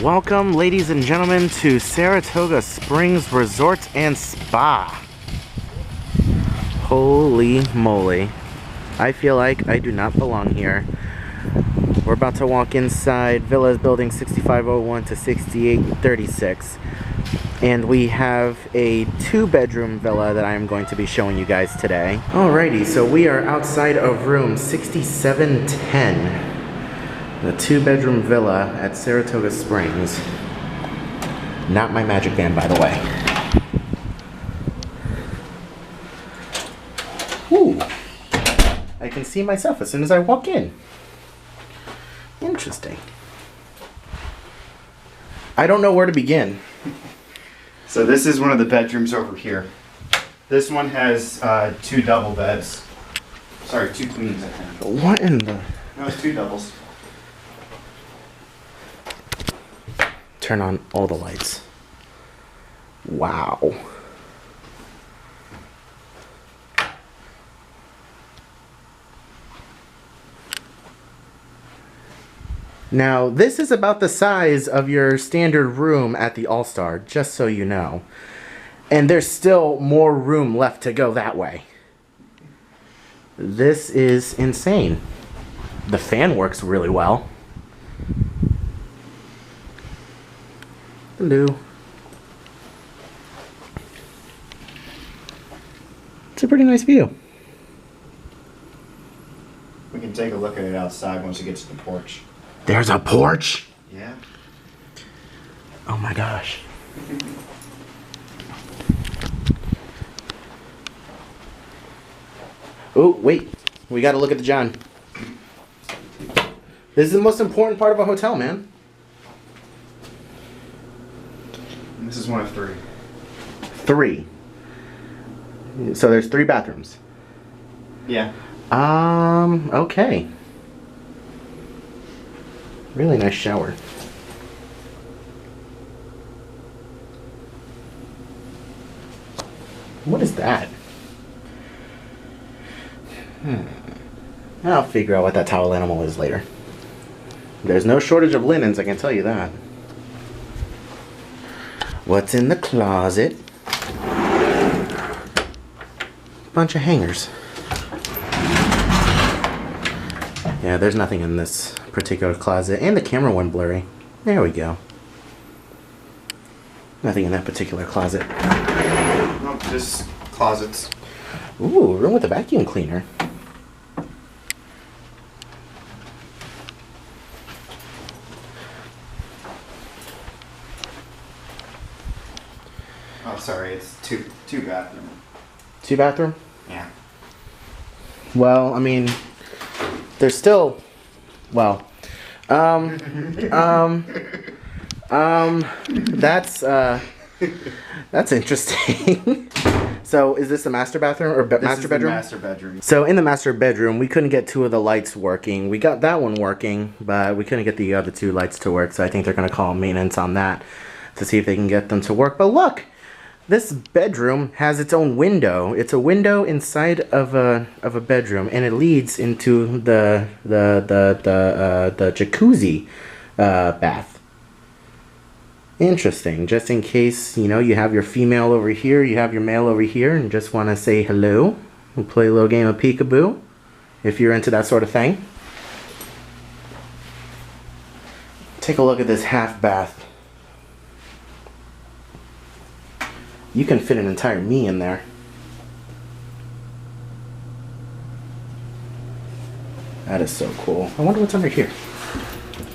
Welcome, ladies and gentlemen, to Saratoga Springs Resort and Spa. Holy moly. I feel like I do not belong here. We're about to walk inside Villas Building 6501 to 6836. And we have a 2-bedroom villa that I am going to be showing you guys today. Alrighty, so we are outside of room 6710. The 2-bedroom villa at Saratoga Springs. Not my magic band, by the way. Ooh. I can see myself as soon as I walk in. Interesting. I don't know where to begin. So this is one of the bedrooms over here. This one has 2 double beds. Sorry, 2 queens, I think. What in the... No, it's 2 doubles. Turn on all the lights. Wow. Now, this is about the size of your standard room at the All-Star, just so you know. And there's still more room left to go that way. This is insane. The fan works really well. Hello. It's a pretty nice view. We can take a look at it outside once it gets to the porch. There's a porch? Yeah. Oh my gosh. Oh, wait. We gotta look at the John. This is the most important part of a hotel, man. And this is one of 3. 3. So there's 3 bathrooms. Yeah. Okay. Really nice shower. What is that? I'll figure out what that towel animal is later. There's no shortage of linens, I can tell you that. What's in the closet? Bunch of hangers. Yeah, there's nothing in this particular closet, and the camera went blurry. There we go. Nothing in that particular closet. Nope, just closets. Ooh, room with a vacuum cleaner. Oh, sorry, it's two bathroom. 2 bathroom? Yeah. Well, I mean, there's still, well, that's interesting. So, is this the master bathroom or master bedroom? The master bedroom. So, in the master bedroom, we couldn't get 2 of the lights working. We got that one working, but we couldn't get the other 2 lights to work. So, I think they're going to call maintenance on that to see if they can get them to work. But look, this bedroom has its own window. It's a window inside of a bedroom, and it leads into the jacuzzi bath. Interesting. Just in case, you know, you have your female over here, you have your male over here, and just want to say hello and play a little game of peekaboo, if you're into that sort of thing. Take a look at this half bath. You can fit an entire me in there. That is so cool. I wonder what's under here.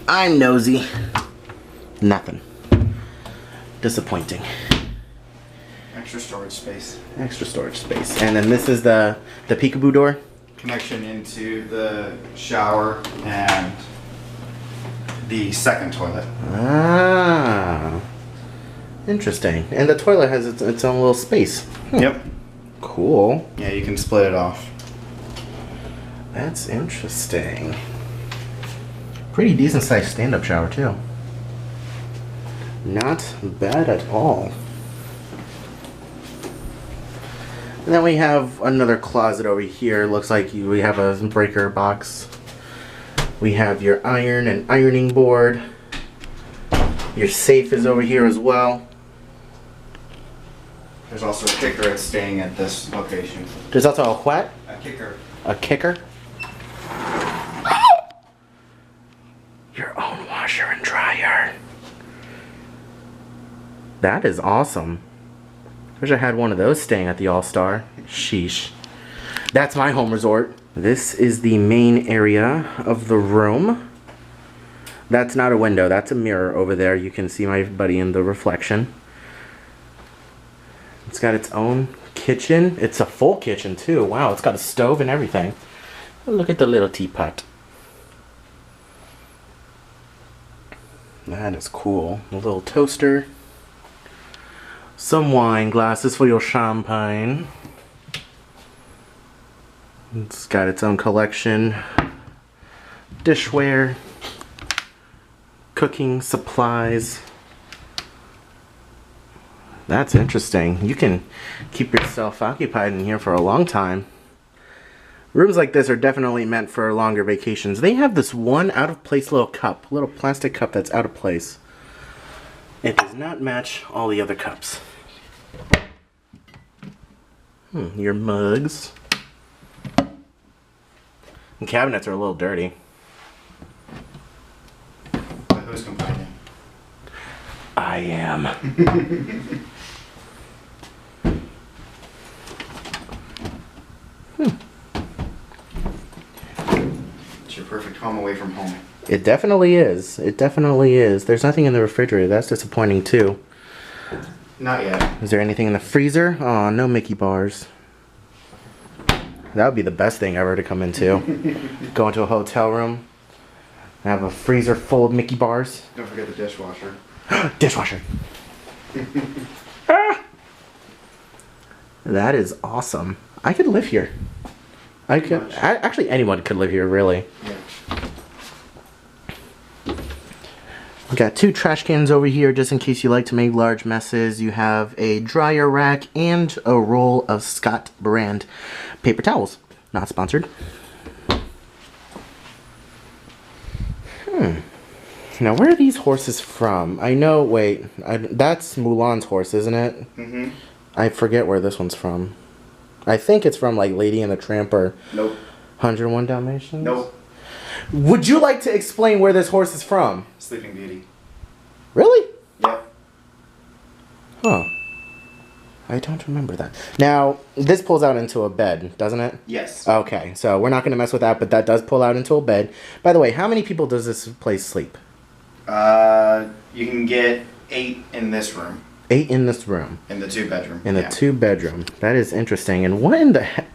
I'm nosy. Nothing. Disappointing. Extra storage space. Extra storage space. And then this is the peekaboo door. Connection into the shower and the second toilet. Ah. Interesting. And the toilet has its own little space. Yep. Cool. Yeah, you can split it off. That's interesting. Pretty decent sized stand-up shower too. Not bad at all. And then we have another closet over here. Looks like we have a breaker box. We have your iron and ironing board. Your safe is over here as well. There's also a kicker that's staying at this location. There's also a what? A kicker. A kicker? Your own washer and dryer. That is awesome. Wish I had one of those staying at the All-Star. Sheesh. That's my home resort. This is the main area of the room. That's not a window, that's a mirror over there. You can see my buddy in the reflection. It's got its own kitchen. It's a full kitchen too. Wow, it's got a stove and everything. Look at the little teapot. That is cool. A little toaster. Some wine glasses for your champagne. It's got its own collection. Dishware. Cooking supplies. That's interesting. You can keep yourself occupied in here for a long time. Rooms like this are definitely meant for longer vacations. They have this one out of place little cup, little plastic cup that's out of place. It does not match all the other cups. Your mugs. The cabinets are a little dirty. But who's complaining? I am. It's your perfect home away from home. It definitely is. It definitely is. There's nothing in the refrigerator. That's disappointing too. Not yet. Is there anything in the freezer? Oh, no Mickey bars. That would be the best thing ever to come into. Go into a hotel room, have a freezer full of Mickey bars. Don't forget the dishwasher. Dishwasher. Ah! That is awesome. I could live here. I could. Actually, anyone could live here, really. Yeah. We got 2 trash cans over here just in case you like to make large messes. You have a dryer rack and a roll of Scott brand paper towels. Not sponsored. Now, where are these horses from? I know, wait, that's Mulan's horse, isn't it? Mm-hmm. I forget where this one's from. I think it's from, like, Lady and the Tramp or Nope. 101 Dalmatians? Nope. Would you like to explain where this horse is from? Sleeping Beauty. Really? Yep. Huh. I don't remember that. Now, this pulls out into a bed, doesn't it? Yes. Okay, so we're not going to mess with that, but that does pull out into a bed. By the way, how many people does this place sleep? You can get 8 in this room. 8 in this room. In the 2-bedroom. In the 2-bedroom. That is interesting. And what in the heck?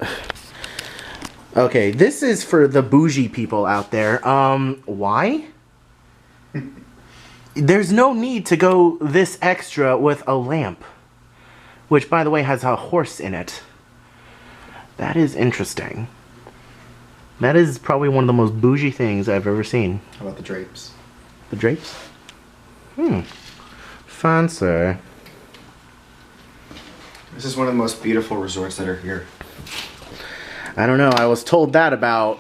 Okay, this is for the bougie people out there. Why? There's no need to go this extra with a lamp. Which, by the way, has a horse in it. That is interesting. That is probably one of the most bougie things I've ever seen. How about the drapes? The drapes? Fancy. This is one of the most beautiful resorts that are here. I don't know. I was told that about,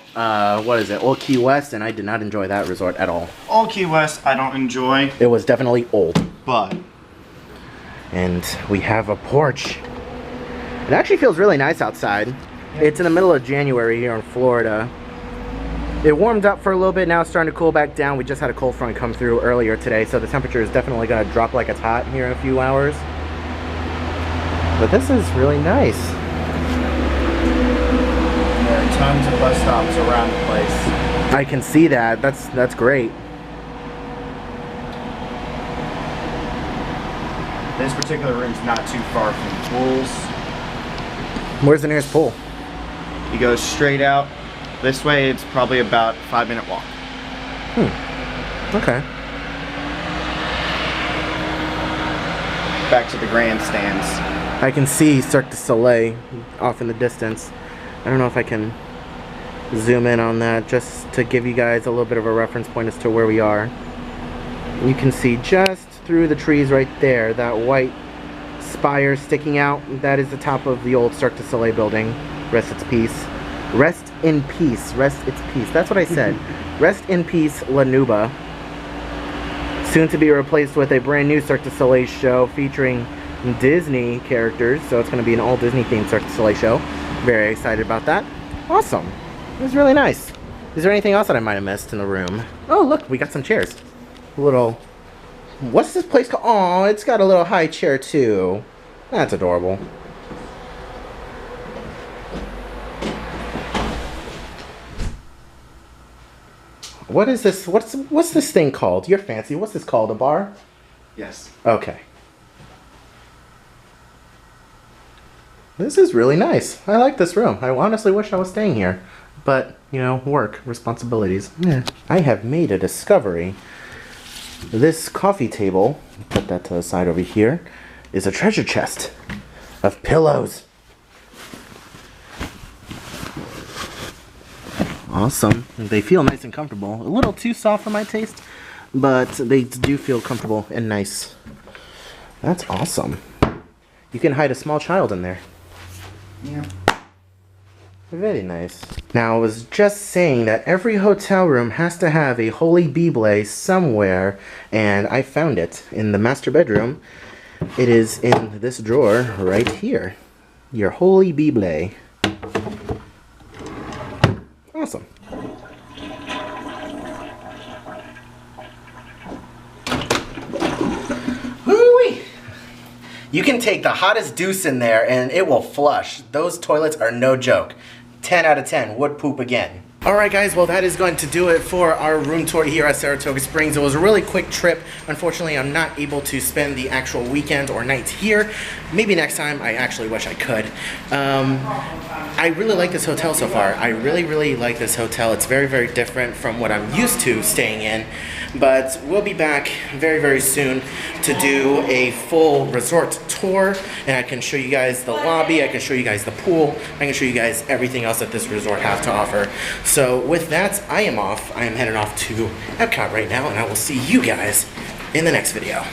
what is it, Old Key West, and I did not enjoy that resort at all. Old Key West, I don't enjoy. It was definitely old. But. And we have a porch. It actually feels really nice outside. It's in the middle of January here in Florida. It warmed up for a little bit, now it's starting to cool back down. We just had a cold front come through earlier today, so the temperature is definitely going to drop like it's hot here in a few hours. But this is really nice. There are tons of bus stops around the place. I can see that. That's great. This particular room's not too far from the pools. Where's the nearest pool? You go straight out. This way, it's probably about a 5-minute walk. Okay. Back to the grandstands. I can see Cirque du Soleil off in the distance. I don't know if I can zoom in on that just to give you guys a little bit of a reference point as to where we are. You can see just through the trees right there, that white spire sticking out. That is the top of the old Cirque du Soleil building. Rest its peace. Rest in peace. Rest its peace. That's what I said. Rest in peace, La Nuba. Soon to be replaced with a brand new Cirque du Soleil show featuring Disney characters. So it's going to be an all Disney themed Cirque du Soleil show. Very excited about that. Awesome. It was really nice. Is there anything else that I might have missed in the room? Oh, look, we got some chairs. A little... What's this place called? Oh, it's got a little high chair too. That's adorable. What is this? What's this thing called? You're fancy. What's this called? A bar? Yes. Okay. This is really nice. I like this room. I honestly wish I was staying here. But, you know, work, responsibilities. Yeah. I have made a discovery. This coffee table, put that to the side over here, is a treasure chest of pillows. Awesome. They feel nice and comfortable. A little too soft for my taste, but they do feel comfortable and nice. That's awesome. You can hide a small child in there. Yeah. Very nice. Now, I was just saying that every hotel room has to have a holy Bible somewhere, and I found it in the master bedroom. It is in this drawer right here. Your holy Bible. Awesome. Woo-wee! You can take the hottest deuce in there and it will flush. Those toilets are no joke. 10 out of 10 would poop again. Alright guys, well that is going to do it for our room tour here at Saratoga Springs. It was a really quick trip. Unfortunately, I'm not able to spend the actual weekend or nights here. Maybe next time. I actually wish I could. I really like this hotel so far. I really like this hotel. It's very different from what I'm used to staying in. But we'll be back very soon to do a full resort tour, and I can show you guys the lobby, I can show you guys the pool, I can show you guys everything else that this resort has to offer. So with that, I am off. I am heading off to Epcot right now, and I will see you guys in the next video.